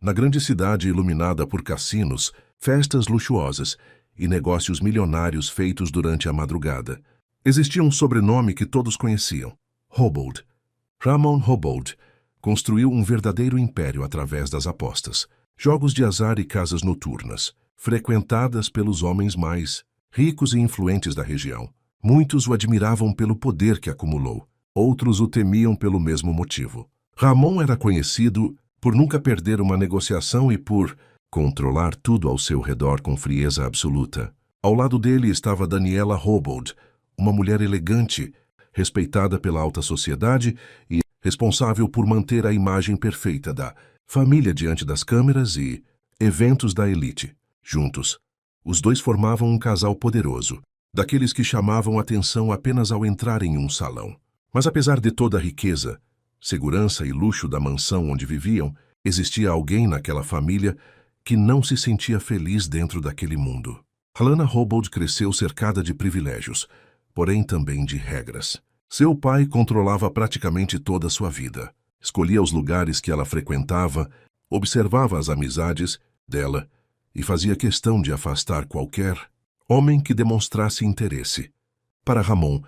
Na grande cidade iluminada por cassinos, festas luxuosas e negócios milionários feitos durante a madrugada, existia um sobrenome que todos conheciam: Houbold. Ramon Houbold construiu um verdadeiro império através das apostas, jogos de azar e casas noturnas, frequentadas pelos homens mais ricos e influentes da região. Muitos o admiravam pelo poder que acumulou, outros o temiam pelo mesmo motivo. Ramon era conhecido por nunca perder uma negociação e por controlar tudo ao seu redor com frieza absoluta. Ao lado dele estava Daniela Houbold, uma mulher elegante, respeitada pela alta sociedade e responsável por manter a imagem perfeita da família diante das câmeras e eventos da elite. Juntos, os dois formavam um casal poderoso, daqueles que chamavam atenção apenas ao entrar em um salão. Mas apesar de toda a riqueza, segurança e luxo da mansão onde viviam, existia alguém naquela família que não se sentia feliz dentro daquele mundo. Alana Houbold cresceu cercada de privilégios, porém também de regras. Seu pai controlava praticamente toda a sua vida. Escolhia os lugares que ela frequentava, observava as amizades dela e fazia questão de afastar qualquer homem que demonstrasse interesse. Para Ramon,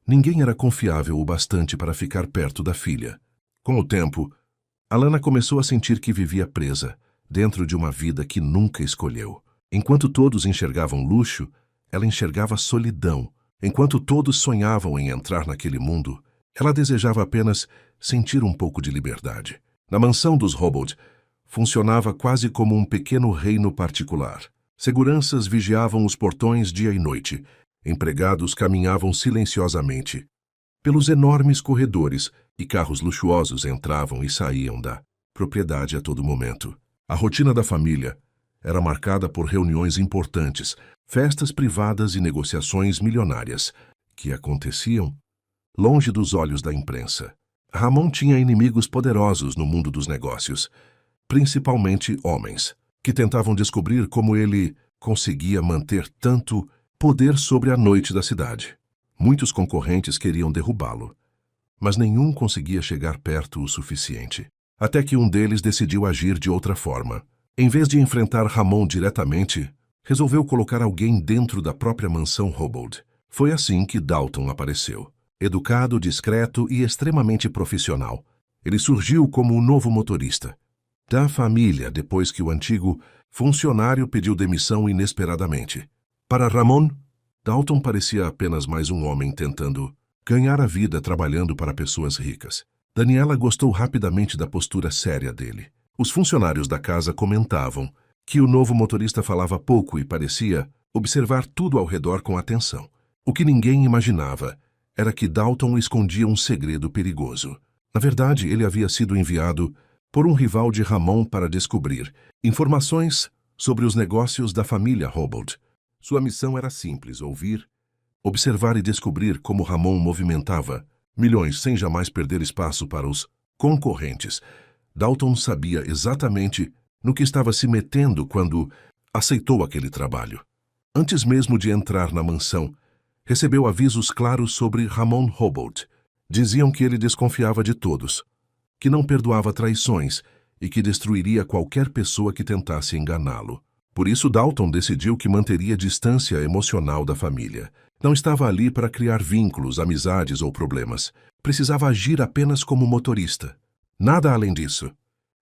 ninguém era confiável o bastante para ficar perto da filha. Com o tempo, Alana começou a sentir que vivia presa, dentro de uma vida que nunca escolheu. Enquanto todos enxergavam luxo, ela enxergava solidão. Enquanto todos sonhavam em entrar naquele mundo, ela desejava apenas sentir um pouco de liberdade. Na mansão dos Houbold, funcionava quase como um pequeno reino particular. Seguranças vigiavam os portões dia e noite. Empregados caminhavam silenciosamente pelos enormes corredores e carros luxuosos entravam e saíam da propriedade a todo momento. A rotina da família era marcada por reuniões importantes, festas privadas e negociações milionárias que aconteciam longe dos olhos da imprensa. Ramon tinha inimigos poderosos no mundo dos negócios, principalmente homens, que tentavam descobrir como ele conseguia manter tanto poder sobre a noite da cidade. Muitos concorrentes queriam derrubá-lo, mas nenhum conseguia chegar perto o suficiente. Até que um deles decidiu agir de outra forma. Em vez de enfrentar Ramon diretamente, resolveu colocar alguém dentro da própria mansão Houbold. Foi assim que Dalton apareceu. Educado, discreto e extremamente profissional. Ele surgiu como o novo motorista da família depois que o antigo funcionário pediu demissão inesperadamente. Para Ramon, Dalton parecia apenas mais um homem tentando ganhar a vida trabalhando para pessoas ricas. Daniela gostou rapidamente da postura séria dele. Os funcionários da casa comentavam que o novo motorista falava pouco e parecia observar tudo ao redor com atenção. O que ninguém imaginava era que Dalton escondia um segredo perigoso. Na verdade, ele havia sido enviado por um rival de Ramon para descobrir informações sobre os negócios da família Houbold. Sua missão era simples: ouvir, observar e descobrir como Ramon movimentava milhões sem jamais perder espaço para os concorrentes. Dalton sabia exatamente no que estava se metendo quando aceitou aquele trabalho. Antes mesmo de entrar na mansão, recebeu avisos claros sobre Ramon Houbold. Diziam que ele desconfiava de todos, que não perdoava traições e que destruiria qualquer pessoa que tentasse enganá-lo. Por isso, Dalton decidiu que manteria distância emocional da família. Não estava ali para criar vínculos, amizades ou problemas. Precisava agir apenas como motorista. Nada além disso.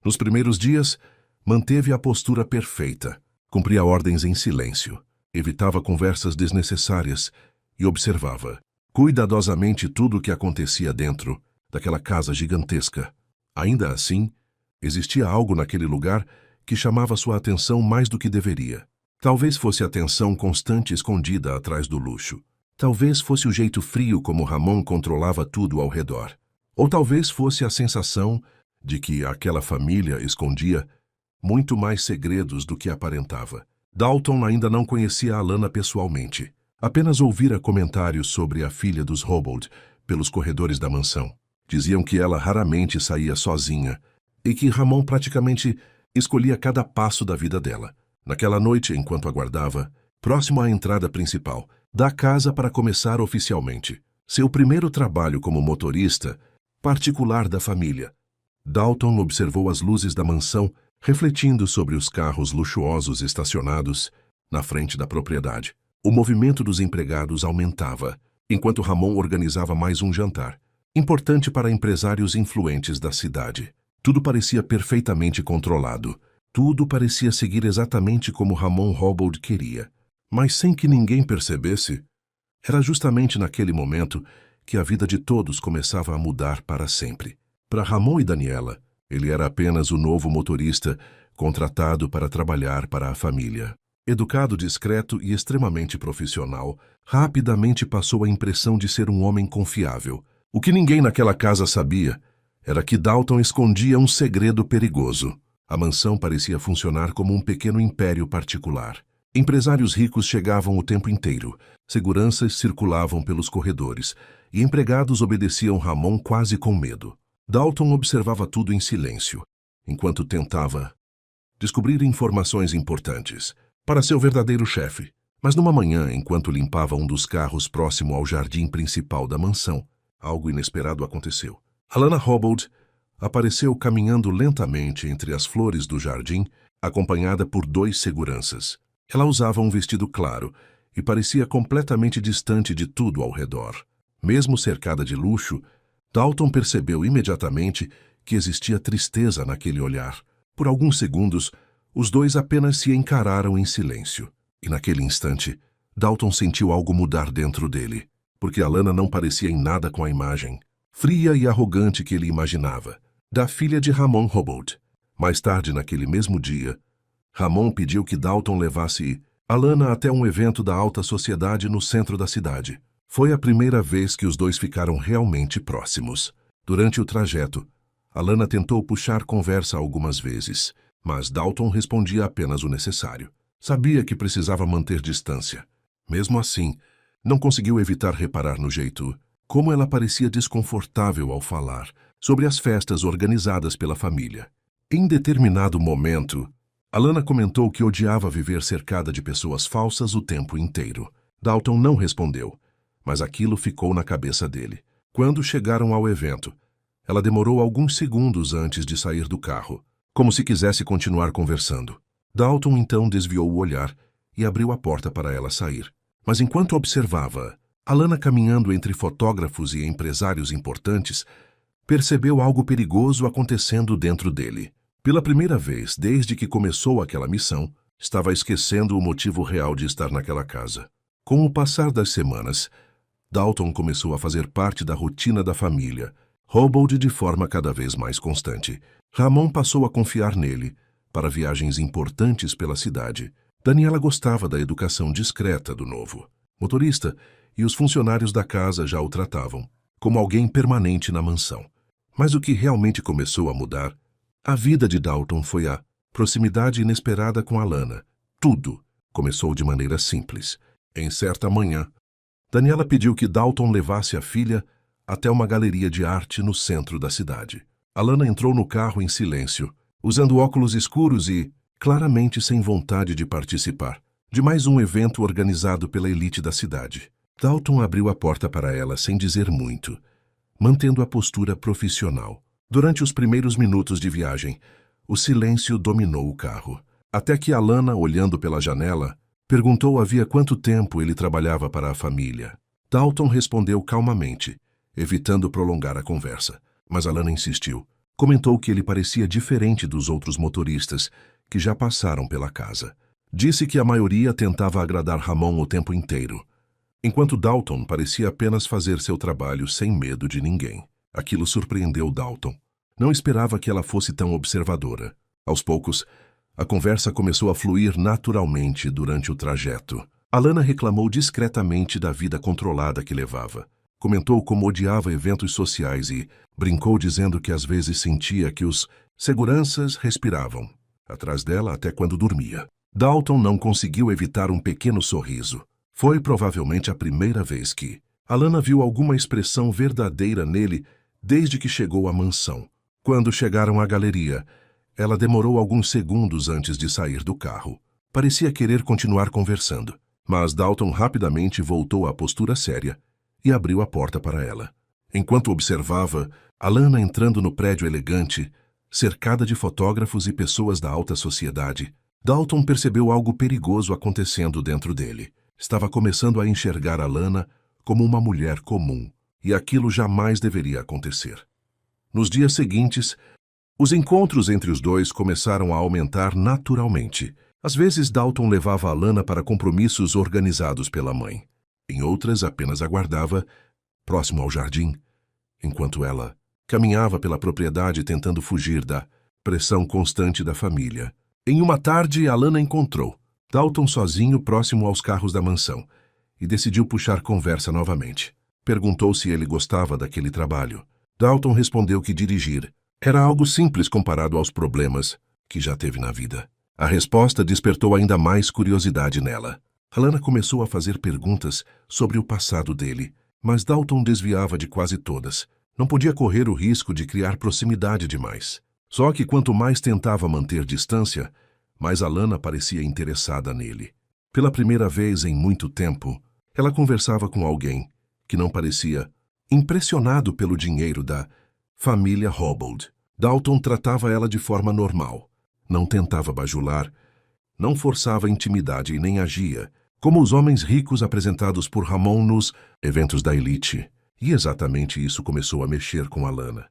Nos primeiros dias, manteve a postura perfeita. Cumpria ordens em silêncio. Evitava conversas desnecessárias e observava cuidadosamente tudo o que acontecia dentro daquela casa gigantesca. Ainda assim, existia algo naquele lugar que chamava sua atenção mais do que deveria. Talvez fosse a tensão constante escondida atrás do luxo. Talvez fosse o jeito frio como Ramon controlava tudo ao redor. Ou talvez fosse a sensação de que aquela família escondia muito mais segredos do que aparentava. Dalton ainda não conhecia Alana pessoalmente. Apenas ouvira comentários sobre a filha dos Houbold pelos corredores da mansão. Diziam que ela raramente saía sozinha e que Ramon praticamente escolhia cada passo da vida dela. Naquela noite, enquanto aguardava, próximo à entrada principal da casa para começar oficialmente seu primeiro trabalho como motorista particular da família, Dalton observou as luzes da mansão refletindo sobre os carros luxuosos estacionados na frente da propriedade. O movimento dos empregados aumentava, enquanto Ramon organizava mais um jantar, importante para empresários influentes da cidade. Tudo parecia perfeitamente controlado. Tudo parecia seguir exatamente como Ramon Hobbold queria. Mas sem que ninguém percebesse, era justamente naquele momento que a vida de todos começava a mudar para sempre. Para Ramon e Daniela, ele era apenas o novo motorista contratado para trabalhar para a família. Educado, discreto e extremamente profissional, rapidamente passou a impressão de ser um homem confiável. O que ninguém naquela casa sabia era que Dalton escondia um segredo perigoso. A mansão parecia funcionar como um pequeno império particular. Empresários ricos chegavam o tempo inteiro, seguranças circulavam pelos corredores, e empregados obedeciam Ramon quase com medo. Dalton observava tudo em silêncio, enquanto tentava descobrir informações importantes para seu verdadeiro chefe. Mas numa manhã, enquanto limpava um dos carros próximo ao jardim principal da mansão, algo inesperado aconteceu. Alana Hobbold apareceu caminhando lentamente entre as flores do jardim, acompanhada por 2 seguranças. Ela usava um vestido claro e parecia completamente distante de tudo ao redor. Mesmo cercada de luxo, Dalton percebeu imediatamente que existia tristeza naquele olhar. Por alguns segundos, os dois apenas se encararam em silêncio. E naquele instante, Dalton sentiu algo mudar dentro dele, porque Alana não parecia em nada com a imagem fria e arrogante que ele imaginava, da filha de Ramon Hobbold. Mais tarde, naquele mesmo dia, Ramon pediu que Dalton levasse Alana até um evento da alta sociedade no centro da cidade. Foi a primeira vez que os dois ficaram realmente próximos. Durante o trajeto, Alana tentou puxar conversa algumas vezes, mas Dalton respondia apenas o necessário. Sabia que precisava manter distância. Mesmo assim, não conseguiu evitar reparar no jeito como ela parecia desconfortável ao falar sobre as festas organizadas pela família. Em determinado momento, Alana comentou que odiava viver cercada de pessoas falsas o tempo inteiro. Dalton não respondeu, mas aquilo ficou na cabeça dele. Quando chegaram ao evento, ela demorou alguns segundos antes de sair do carro, como se quisesse continuar conversando. Dalton então desviou o olhar e abriu a porta para ela sair. Mas enquanto observava Alana caminhando entre fotógrafos e empresários importantes, percebeu algo perigoso acontecendo dentro dele. Pela primeira vez desde que começou aquela missão, estava esquecendo o motivo real de estar naquela casa. Com o passar das semanas, Dalton começou a fazer parte da rotina da família, Hobbold de forma cada vez mais constante. Ramon passou a confiar nele para viagens importantes pela cidade. Daniela gostava da educação discreta do novo motorista e os funcionários da casa já o tratavam como alguém permanente na mansão. Mas o que realmente começou a mudar a vida de Dalton foi a proximidade inesperada com Alana. Tudo começou de maneira simples. Em certa manhã, Daniela pediu que Dalton levasse a filha até uma galeria de arte no centro da cidade. Alana entrou no carro em silêncio, usando óculos escuros e, claramente sem vontade de participar, de mais um evento organizado pela elite da cidade. Dalton abriu a porta para ela sem dizer muito, mantendo a postura profissional. Durante os primeiros minutos de viagem, o silêncio dominou o carro, até que Alana, olhando pela janela, perguntou havia quanto tempo ele trabalhava para a família. Dalton respondeu calmamente, evitando prolongar a conversa, mas Alana insistiu. Comentou que ele parecia diferente dos outros motoristas que já passaram pela casa. Disse que a maioria tentava agradar Ramon o tempo inteiro, enquanto Dalton parecia apenas fazer seu trabalho sem medo de ninguém. Aquilo surpreendeu Dalton. Não esperava que ela fosse tão observadora. Aos poucos, a conversa começou a fluir naturalmente durante o trajeto. Alana reclamou discretamente da vida controlada que levava. Comentou como odiava eventos sociais e brincou dizendo que às vezes sentia que os seguranças respiravam atrás dela até quando dormia. Dalton não conseguiu evitar um pequeno sorriso. Foi provavelmente a primeira vez que Alana viu alguma expressão verdadeira nele desde que chegou à mansão. Quando chegaram à galeria, ela demorou alguns segundos antes de sair do carro. Parecia querer continuar conversando, mas Dalton rapidamente voltou à postura séria e abriu a porta para ela. Enquanto observava Alana entrando no prédio elegante, cercada de fotógrafos e pessoas da alta sociedade, Dalton percebeu algo perigoso acontecendo dentro dele. Estava começando a enxergar Alana como uma mulher comum, e aquilo jamais deveria acontecer. Nos dias seguintes, os encontros entre os dois começaram a aumentar naturalmente. Às vezes, Dalton levava Alana para compromissos organizados pela mãe. Em outras, apenas aguardava, próximo ao jardim, enquanto ela caminhava pela propriedade tentando fugir da pressão constante da família. Em uma tarde, Alana encontrou Dalton sozinho próximo aos carros da mansão e decidiu puxar conversa novamente. Perguntou se ele gostava daquele trabalho. Dalton respondeu que dirigir era algo simples comparado aos problemas que já teve na vida. A resposta despertou ainda mais curiosidade nela. Alana começou a fazer perguntas sobre o passado dele, mas Dalton desviava de quase todas. Não podia correr o risco de criar proximidade demais. Só que quanto mais tentava manter distância, mais Alana parecia interessada nele. Pela primeira vez em muito tempo, ela conversava com alguém que não parecia impressionado pelo dinheiro da família Hobbold. Dalton tratava ela de forma normal. Não tentava bajular, não forçava intimidade e nem agia como os homens ricos apresentados por Ramon nos eventos da elite. E exatamente isso começou a mexer com Alana.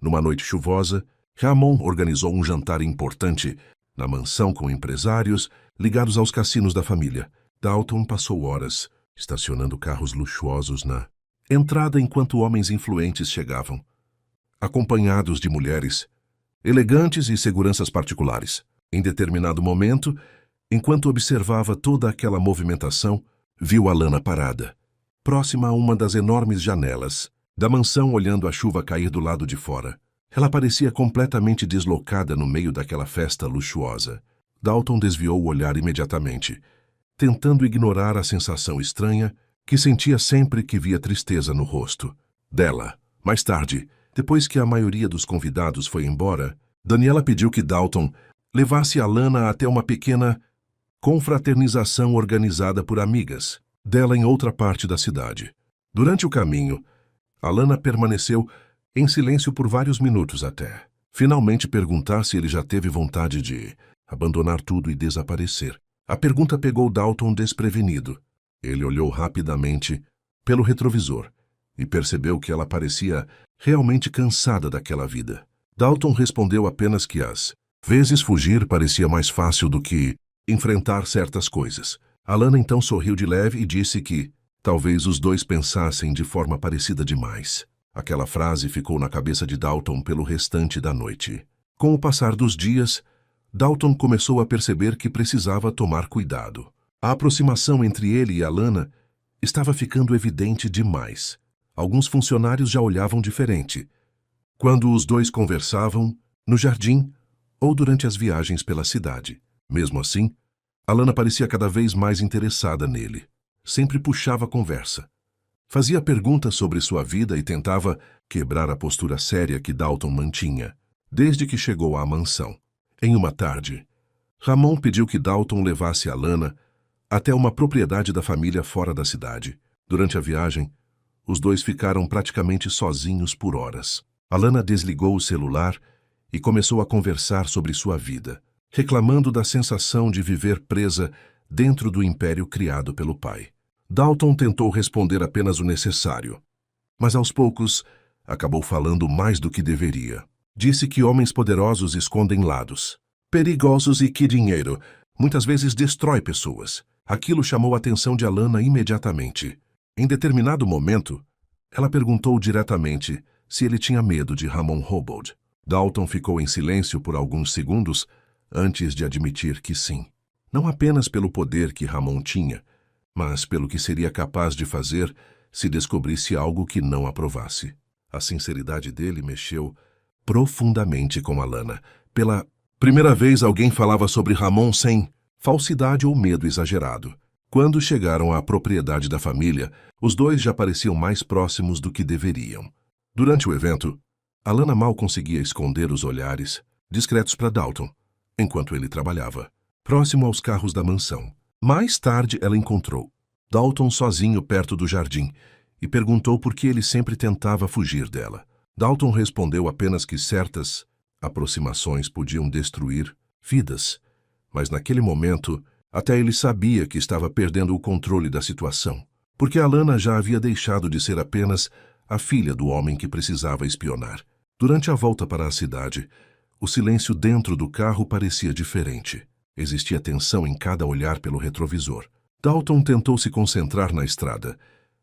Numa noite chuvosa, Ramon organizou um jantar importante na mansão com empresários ligados aos cassinos da família. Dalton passou horas estacionando carros luxuosos na entrada enquanto homens influentes chegavam, acompanhados de mulheres elegantes e seguranças particulares. Em determinado momento, enquanto observava toda aquela movimentação, viu Alana parada, próxima a uma das enormes janelas da mansão, olhando a chuva cair do lado de fora. Ela parecia completamente deslocada no meio daquela festa luxuosa. Dalton desviou o olhar imediatamente, tentando ignorar a sensação estranha que sentia sempre que via tristeza no rosto dela. Mais tarde, depois que a maioria dos convidados foi embora, Daniela pediu que Dalton levasse Alana até uma pequena confraternização organizada por amigas dela em outra parte da cidade. Durante o caminho, Alana permaneceu em silêncio por vários minutos até finalmente perguntar se ele já teve vontade de abandonar tudo e desaparecer. A pergunta pegou Dalton desprevenido. Ele olhou rapidamente pelo retrovisor e percebeu que ela parecia realmente cansada daquela vida. Dalton respondeu apenas que às vezes fugir parecia mais fácil do que enfrentar certas coisas. Alana então sorriu de leve e disse que talvez os dois pensassem de forma parecida demais. Aquela frase ficou na cabeça de Dalton pelo restante da noite. Com o passar dos dias, Dalton começou a perceber que precisava tomar cuidado. A aproximação entre ele e Alana estava ficando evidente demais. Alguns funcionários já olhavam diferente quando os dois conversavam no jardim ou durante as viagens pela cidade. Mesmo assim, Alana parecia cada vez mais interessada nele. Sempre puxava a conversa. Fazia perguntas sobre sua vida e tentava quebrar a postura séria que Dalton mantinha, desde que chegou à mansão. Em uma tarde, Ramon pediu que Dalton levasse Alana até uma propriedade da família fora da cidade. Durante a viagem, os dois ficaram praticamente sozinhos por horas. Alana desligou o celular e começou a conversar sobre sua vida, reclamando da sensação de viver presa dentro do império criado pelo pai. Dalton tentou responder apenas o necessário, mas aos poucos acabou falando mais do que deveria. Disse que homens poderosos escondem lados perigosos e que dinheiro muitas vezes destrói pessoas. Aquilo chamou a atenção de Alana imediatamente. Em determinado momento, ela perguntou diretamente se ele tinha medo de Ramon Hobbold. Dalton ficou em silêncio por alguns segundos antes de admitir que sim. Não apenas pelo poder que Ramon tinha, mas pelo que seria capaz de fazer se descobrisse algo que não aprovasse. A sinceridade dele mexeu profundamente com Alana. Pela primeira vez alguém falava sobre Ramon sem falsidade ou medo exagerado. Quando chegaram à propriedade da família, os dois já pareciam mais próximos do que deveriam. Durante o evento, Alana mal conseguia esconder os olhares discretos para Dalton, enquanto ele trabalhava, próximo aos carros da mansão. Mais tarde, ela encontrou Dalton sozinho perto do jardim e perguntou por que ele sempre tentava fugir dela. Dalton respondeu apenas que certas Aproximações podiam destruir vidas, mas naquele momento, até ele sabia que estava perdendo o controle da situação, porque Alana já havia deixado de ser apenas a filha do homem que precisava espionar. Durante a volta para a cidade, o silêncio dentro do carro parecia diferente. Existia tensão em cada olhar pelo retrovisor. Dalton tentou se concentrar na estrada,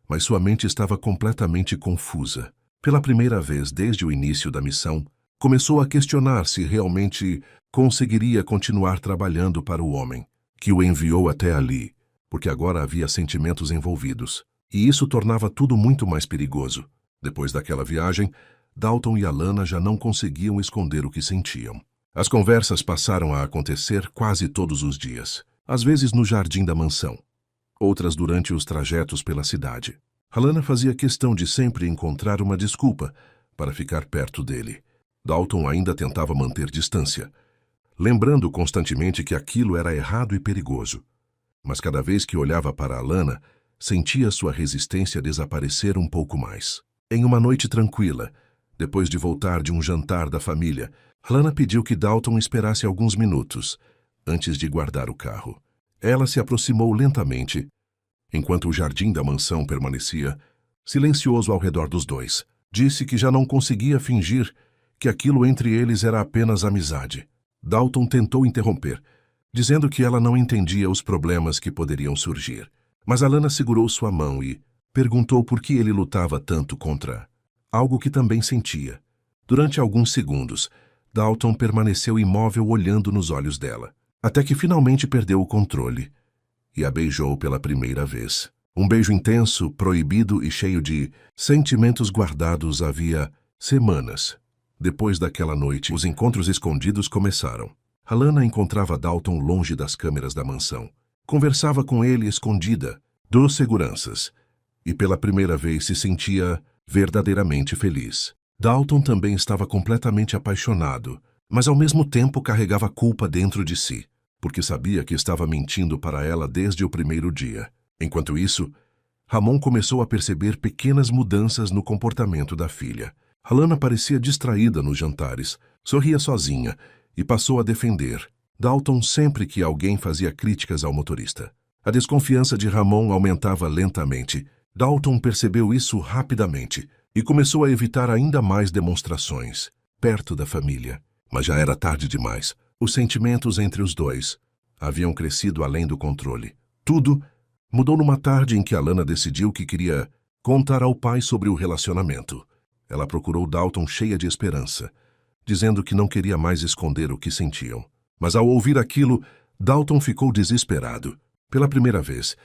mas sua mente estava completamente confusa. Pela primeira vez desde o início da missão, começou a questionar se realmente conseguiria continuar trabalhando para o homem que o enviou até ali, porque agora havia sentimentos envolvidos, e isso tornava tudo muito mais perigoso. Depois daquela viagem, Dalton e Alana já não conseguiam esconder o que sentiam. As conversas passaram a acontecer quase todos os dias, às vezes no jardim da mansão, outras durante os trajetos pela cidade. Alana fazia questão de sempre encontrar uma desculpa para ficar perto dele. Dalton ainda tentava manter distância, lembrando constantemente que aquilo era errado e perigoso. Mas cada vez que olhava para Alana, sentia sua resistência desaparecer um pouco mais. Em uma noite tranquila, depois de voltar de um jantar da família, Alana pediu que Dalton esperasse alguns minutos, antes de guardar o carro. Ela se aproximou lentamente, enquanto o jardim da mansão permanecia silencioso ao redor dos dois. Disse que já não conseguia fingir que aquilo entre eles era apenas amizade. Dalton tentou interromper, dizendo que ela não entendia os problemas que poderiam surgir. Mas Alana segurou sua mão e perguntou por que ele lutava tanto contra algo que também sentia. Durante alguns segundos, Dalton permaneceu imóvel olhando nos olhos dela, até que finalmente perdeu o controle e a beijou pela primeira vez. Um beijo intenso, proibido e cheio de sentimentos guardados havia semanas. Depois daquela noite, os encontros escondidos começaram. Alana encontrava Dalton longe das câmeras da mansão. Conversava com ele escondida dos seguranças e pela primeira vez se sentia verdadeiramente feliz. Dalton também estava completamente apaixonado, mas ao mesmo tempo carregava culpa dentro de si, porque sabia que estava mentindo para ela desde o primeiro dia. Enquanto isso, Ramon começou a perceber pequenas mudanças no comportamento da filha. Alana parecia distraída nos jantares, sorria sozinha e passou a defender Dalton sempre que alguém fazia críticas ao motorista. A desconfiança de Ramon aumentava lentamente. Dalton percebeu isso rapidamente e começou a evitar ainda mais demonstrações perto da família. Mas já era tarde demais. Os sentimentos entre os dois haviam crescido além do controle. Tudo mudou numa tarde em que Alana decidiu que queria contar ao pai sobre o relacionamento. Ela procurou Dalton cheia de esperança, dizendo que não queria mais esconder o que sentiam. Mas ao ouvir aquilo, Dalton ficou desesperado. Pela primeira vez,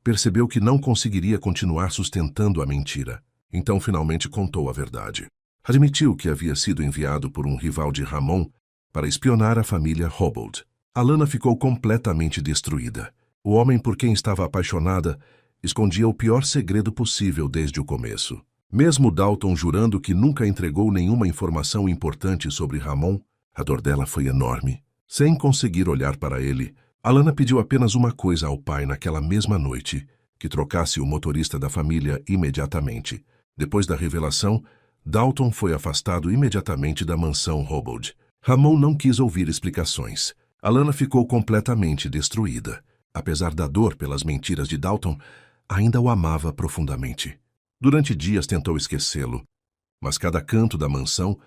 percebeu que não conseguiria continuar sustentando a mentira. Então finalmente contou a verdade. Admitiu que havia sido enviado por um rival de Ramon para espionar a família Hobbold. Alana ficou completamente destruída. O homem por quem estava apaixonada escondia o pior segredo possível desde o começo. Mesmo Dalton jurando que nunca entregou nenhuma informação importante sobre Ramon, a dor dela foi enorme. Sem conseguir olhar para ele, Alana pediu apenas uma coisa ao pai naquela mesma noite, que trocasse o motorista da família imediatamente. Depois da revelação, Dalton foi afastado imediatamente da mansão Hobbold. Ramon não quis ouvir explicações. Alana ficou completamente destruída. Apesar da dor pelas mentiras de Dalton, ainda o amava profundamente. Durante dias tentou esquecê-lo, mas cada canto da mansão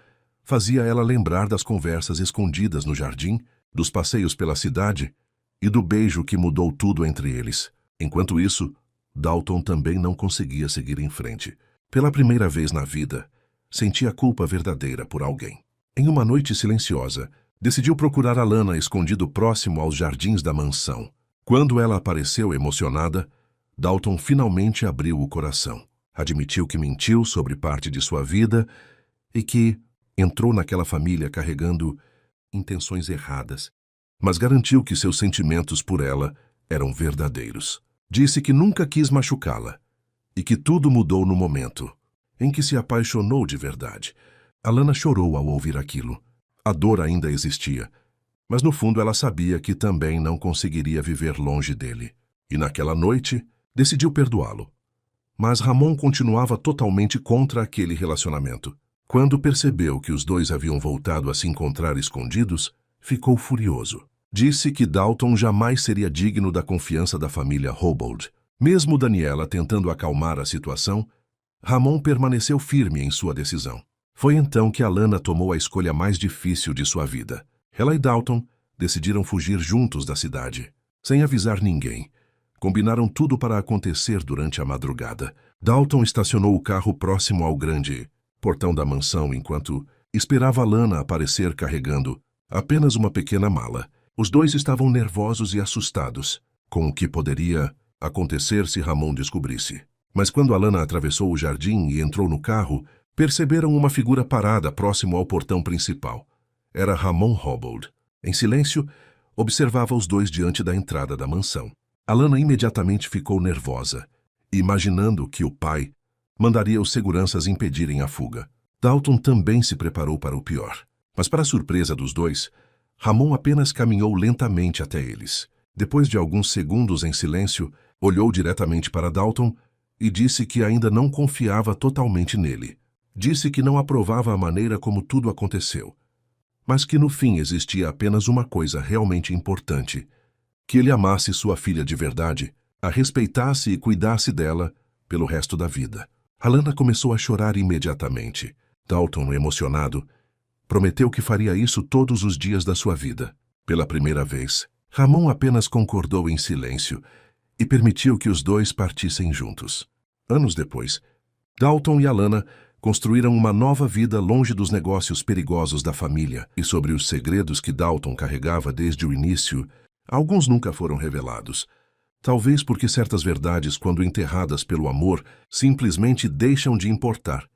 fazia ela lembrar das conversas escondidas no jardim, dos passeios pela cidade e do beijo que mudou tudo entre eles. Enquanto isso, Dalton também não conseguia seguir em frente. Pela primeira vez na vida, sentia culpa verdadeira por alguém. Em uma noite silenciosa, decidiu procurar Alana escondido próximo aos jardins da mansão. Quando ela apareceu emocionada, Dalton finalmente abriu o coração. Admitiu que mentiu sobre parte de sua vida e que entrou naquela família carregando intenções erradas, mas garantiu que seus sentimentos por ela eram verdadeiros. Disse que nunca quis machucá-la e que tudo mudou no momento em que se apaixonou de verdade. Alana chorou ao ouvir aquilo. A dor ainda existia, mas no fundo ela sabia que também não conseguiria viver longe dele. E naquela noite, decidiu perdoá-lo. Mas Ramon continuava totalmente contra aquele relacionamento. Quando percebeu que os dois haviam voltado a se encontrar escondidos, ficou furioso. Disse que Dalton jamais seria digno da confiança da família Hobbold. Mesmo Daniela tentando acalmar a situação, Ramon permaneceu firme em sua decisão. Foi então que Alana tomou a escolha mais difícil de sua vida. Ela e Dalton decidiram fugir juntos da cidade, sem avisar ninguém. Combinaram tudo para acontecer durante a madrugada. Dalton estacionou o carro próximo ao grande portão da mansão enquanto esperava Alana aparecer carregando apenas uma pequena mala. Os dois estavam nervosos e assustados com o que poderia acontecer se Ramon descobrisse. Mas quando Alana atravessou o jardim e entrou no carro, perceberam uma figura parada próximo ao portão principal. Era Ramon Hobbold. Em silêncio, observava os dois diante da entrada da mansão. Alana imediatamente ficou nervosa, imaginando que o pai mandaria os seguranças impedirem a fuga. Dalton também se preparou para o pior. Mas, para a surpresa dos dois, Ramon apenas caminhou lentamente até eles. Depois de alguns segundos em silêncio, olhou diretamente para Dalton e disse que ainda não confiava totalmente nele. Disse que não aprovava a maneira como tudo aconteceu, mas que no fim existia apenas uma coisa realmente importante: que ele amasse sua filha de verdade, a respeitasse e cuidasse dela pelo resto da vida. Alana começou a chorar imediatamente. Dalton, emocionado, prometeu que faria isso todos os dias da sua vida. Pela primeira vez, Ramon apenas concordou em silêncio e permitiu que os dois partissem juntos. Anos depois, Dalton e Alana construíram uma nova vida longe dos negócios perigosos da família, e sobre os segredos que Dalton carregava desde o início, alguns nunca foram revelados. Talvez porque certas verdades, quando enterradas pelo amor, simplesmente deixam de importar.